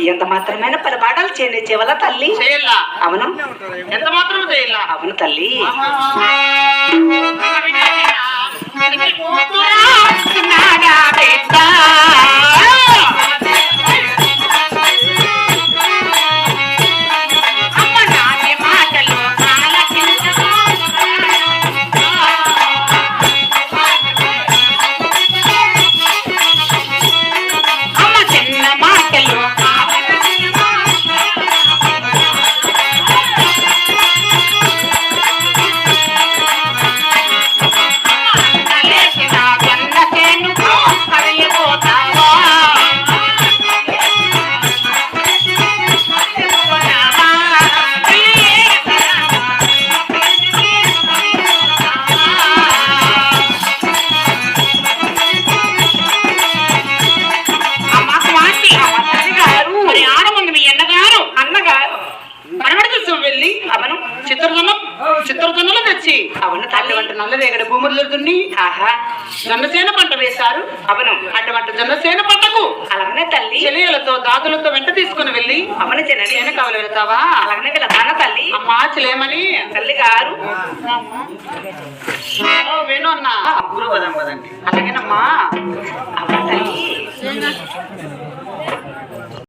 ఎంత మాత్రమైన పది పాటలు చేయవల తల్లి చేయాలా? అవును. ఎంత మాత్రం చేయాలా? అవును తల్లి. చిత్రజొన్నలు తెచ్చి అవును తల్లి వంట నల్లరేగడి భూములు దున్ని జొన్నసేన పంట వేశారు. అవును. అటువంటి జొన్నసేన పంటకు అలాగనే తల్లి చెలియలతో దాదులతో వెంట తీసుకుని వెళ్ళి అవును చేన కావాలి వెళ్తావా? అలాగనే వెళ్తానా తల్లి. అమ్మా చెలేమని తల్లి గారు వేణు అన్నా అలాగేనమ్మా. అవును తల్లి.